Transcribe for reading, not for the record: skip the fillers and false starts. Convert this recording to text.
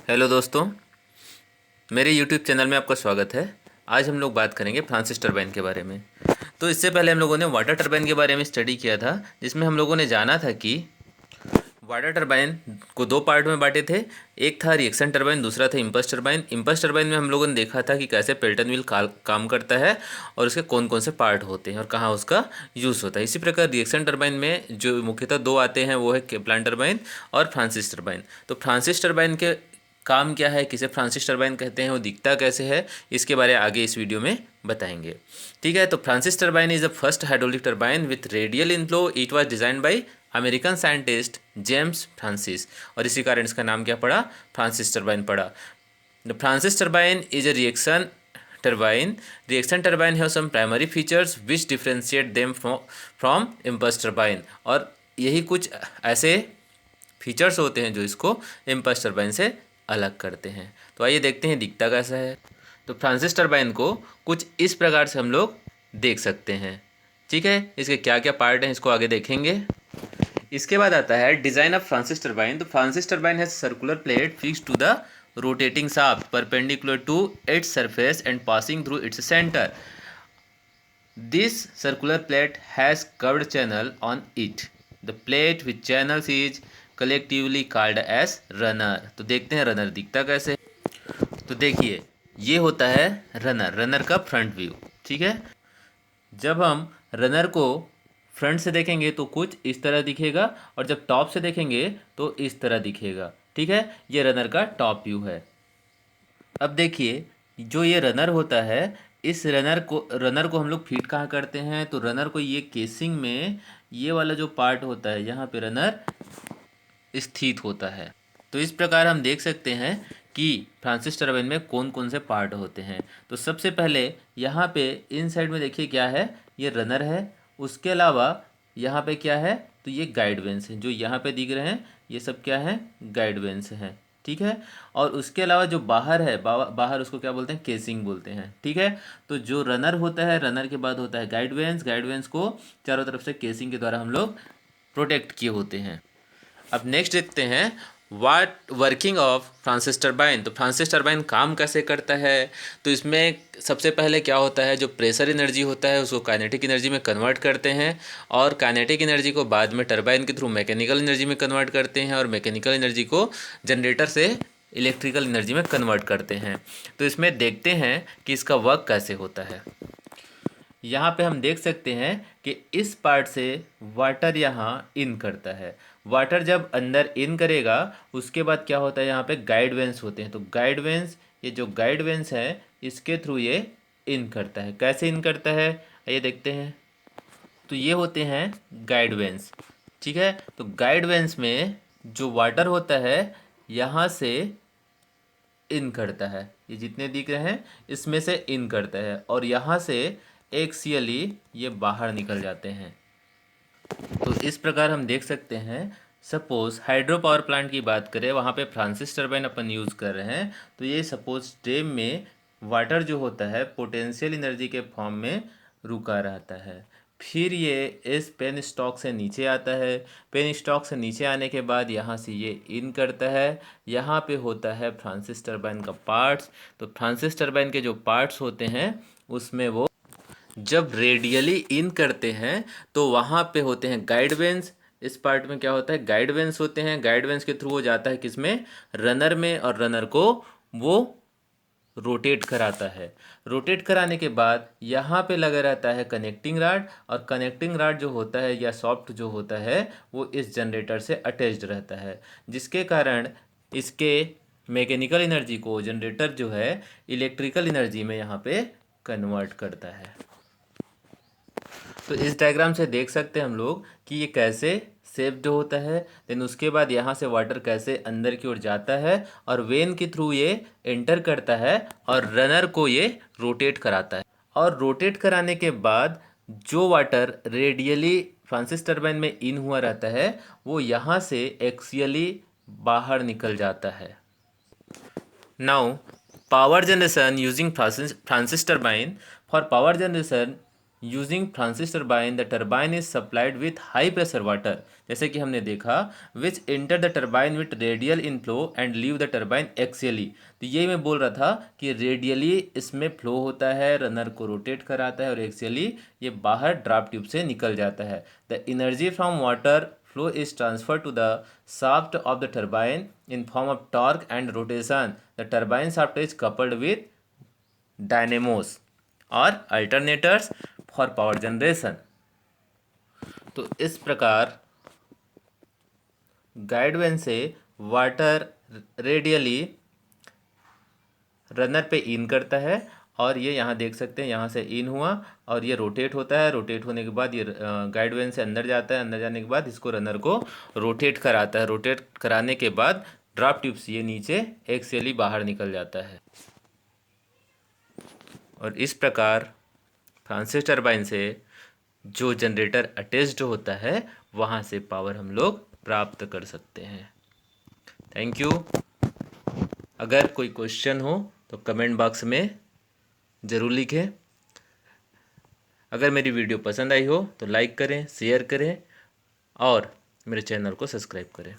Hello दोस्तों, मेरे YouTube channel में आपका स्वागत है। आज हम लोग बात करेंगे फ्रांसिस टरबाइन के बारे में। तो इससे पहले हम लोगों ने वाटर टरबाइन के बारे में स्टडी किया था, जिसमें हम लोगों ने जाना था कि वाटर टरबाइन को दो पार्ट में बांटे थे। एक था रिएक्शन टरबाइन, दूसरा था इम्पल्स टरबाइन। इम्पल्स टरबाइन में हम लोगों ने देखा था कि कैसे पेल्टन व्हील काम करता है और उसके कौन कौन से पार्ट होते हैं और कहाँ उसका यूज़ होता है। इसी प्रकार रिएक्शन टरबाइन में जो मुख्यतः दो आते हैं वो है केप्लान टरबाइन और फ्रांसिस टरबाइन। तो फ्रांसिस टरबाइन के काम क्या है, किसे फ्रांसिस टरबाइन कहते हैं, वो दिखता कैसे है, इसके बारे में आगे इस वीडियो में बताएंगे। ठीक है, तो Francis turbine is the first hydraulic turbine with radial inflow. It was designed by American scientist James Francis, और इसी कारण इसका नाम क्या पड़ा, फ्रांसिस टरबाइन पड़ा। The Francis turbine is a reaction turbine. Reaction turbine have some primary features which differentiate them from impulse turbine, और यही कुछ ऐसे फीचर्स होते हैं जो इसको इम्पल्स टरबाइन से अलग करते हैं। तो आइए देखते हैं दिखता कैसा है। तो फ्रांसिस टरबाइन को कुछ इस प्रकार से हम लोग देख सकते हैं। ठीक है, इसके क्या क्या पार्ट हैं इसको आगे देखेंगे। इसके बाद आता है डिजाइन ऑफ फ्रांसिस टरबाइन। तो Francis turbine has circular plate fix to the rotating shaft perpendicular to its surface and passing through its centre. This circular plate has curved channel on it. The plate with channels is collectively called as runner. तो देखते हैं runner दिखता कैसे। तो देखिए, ये होता है रनर, रनर का फ्रंट व्यू। ठीक है, जब हम रनर को फ्रंट से देखेंगे तो कुछ इस तरह दिखेगा, और जब टॉप से देखेंगे तो इस तरह दिखेगा। ठीक है, ये रनर का टॉप व्यू है। अब देखिए, जो ये रनर होता है, इस रनर को हम लोग फिट कहाँ करते हैं, तो रनर को ये केसिंग में ये वाला जो पार्ट होता है, यहाँ पे रनर स्थित होता है। तो इस प्रकार हम देख सकते हैं कि फ्रांसिस टरबाइन में कौन कौन से पार्ट होते हैं। तो सबसे पहले यहाँ पे इन साइड में देखिए क्या है, ये रनर है। उसके अलावा यहाँ पे क्या है, तो ये गाइड वेंस है, जो यहाँ पे दिख रहे हैं ये सब क्या है, गाइड वेंस हैं। ठीक है, और उसके अलावा जो बाहर है, बाहर उसको क्या बोलते हैं, केसिंग बोलते हैं। ठीक है, तो जो रनर होता है, रनर के बाद होता है गाइड वेंस। गाइड वेंस को चारों तरफ से केसिंग के द्वारा हम लोग प्रोटेक्ट किए होते हैं। अब नेक्स्ट देखते हैं वाट वर्किंग ऑफ फ्रांसिस टरबाइन। तो फ्रांसिस टरबाइन काम कैसे करता है, तो इसमें सबसे पहले क्या होता है, जो प्रेशर एनर्जी होता है उसको काइनेटिक एनर्जी में कन्वर्ट करते हैं, और काइनेटिक एनर्जी को बाद में टरबाइन के थ्रू मैकेनिकल एनर्जी में कन्वर्ट करते हैं, और मैकेनिकल एनर्जी को जनरेटर से इलेक्ट्रिकल एनर्जी में कन्वर्ट करते हैं। तो इसमें देखते हैं कि इसका वर्क कैसे होता है। यहाँ पे हम देख सकते हैं कि इस पार्ट से वाटर यहाँ इन करता है। वाटर जब अंदर इन करेगा उसके बाद क्या होता है, यहाँ पे गाइड वेंस होते हैं। तो गाइड वेंस, ये जो गाइड वेंस है इसके थ्रू ये इन करता है। कैसे इन करता है ये देखते हैं। तो ये होते हैं गाइड वेंस। ठीक है, तो गाइड वेंस में जो वाटर होता है यहाँ से इन करता है, ये जितने दिख रहे हैं इसमें से इन करता है, और यहाँ से एक्सियली ये बाहर निकल जाते हैं। तो इस प्रकार हम देख सकते हैं। सपोज हाइड्रो पावर प्लांट की बात करें, वहाँ पे फ्रांसिस टरबाइन अपन यूज़ कर रहे हैं। तो ये सपोज डैम में वाटर जो होता है पोटेंशियल एनर्जी के फॉर्म में रुका रहता है, फिर ये इस पेन स्टॉक से नीचे आता है। पेन स्टॉक से नीचे आने के बाद यहाँ से ये इन करता है। यहाँ पे होता है फ्रांसिस टरबाइन का पार्ट्स। तो फ्रांसिस टरबाइन के जो पार्ट्स होते हैं उसमें वो जब रेडियली इन करते हैं तो वहाँ पे होते हैं गाइड वेंस। इस पार्ट में क्या होता है, गाइड वेंस होते हैं। गाइड वेंस के थ्रू वो जाता है किसमें, रनर में, और रनर को वो रोटेट कराता है। रोटेट कराने के बाद यहाँ पे लगा रहता है कनेक्टिंग रॉड, और कनेक्टिंग रॉड जो होता है या सॉफ्ट जो होता है वो इस जनरेटर से अटैच्ड रहता है, जिसके कारण इसके मैकेनिकल एनर्जी को जनरेटर जो है इलेक्ट्रिकल एनर्जी में यहाँ पे कन्वर्ट करता है। तो इस डायग्राम से देख सकते हैं हम लोग कि ये कैसे शेप जो होता है, देन उसके बाद यहाँ से वाटर कैसे अंदर की ओर जाता है और वेन के थ्रू ये एंटर करता है और रनर को ये रोटेट कराता है। और रोटेट कराने के बाद जो वाटर रेडियली फ्रांसिस टरबाइन में इन हुआ रहता है वो यहाँ से एक्सियली बाहर निकल जाता है। Now power generation using Francis turbine. For power generation using Francis turbine the turbine is supplied with high pressure water, जैसे कि हमने देखा, which enter the turbine with radial inflow and leave the turbine axially. तो यही मैं बोल रहा था कि रेडियली इसमें फ्लो होता है, रनर को रोटेट कराता है, और एक्सियली ये बाहर ड्राफ्ट ट्यूब से निकल जाता है। The energy from water flow is transferred to the shaft of the turbine in form of torque and rotation. The turbine shaft is coupled with dynamos or alternators for power generation. तो इस प्रकार guide when से water radially runner पे इन करता है, और ये यहाँ देख सकते हैं, यहाँ से इन हुआ और ये रोटेट होता है। रोटेट होने के बाद ये गाइड वेन से अंदर जाता है, अंदर जाने के बाद इसको रनर को रोटेट कराता है। रोटेट कराने के बाद ड्राफ्ट ट्यूब से ये नीचे एक्सियली बाहर निकल जाता है। और इस प्रकार फ्रांसिस टर्बाइन से जो जनरेटर अटैच्ड होता है वहाँ से पावर हम लोग प्राप्त कर सकते हैं। Thank you. अगर कोई क्वेश्चन हो तो कमेंट बॉक्स में ज़रूर लिखें। अगर मेरी वीडियो पसंद आई हो तो लाइक करें, शेयर करें और मेरे चैनल को सब्सक्राइब करें।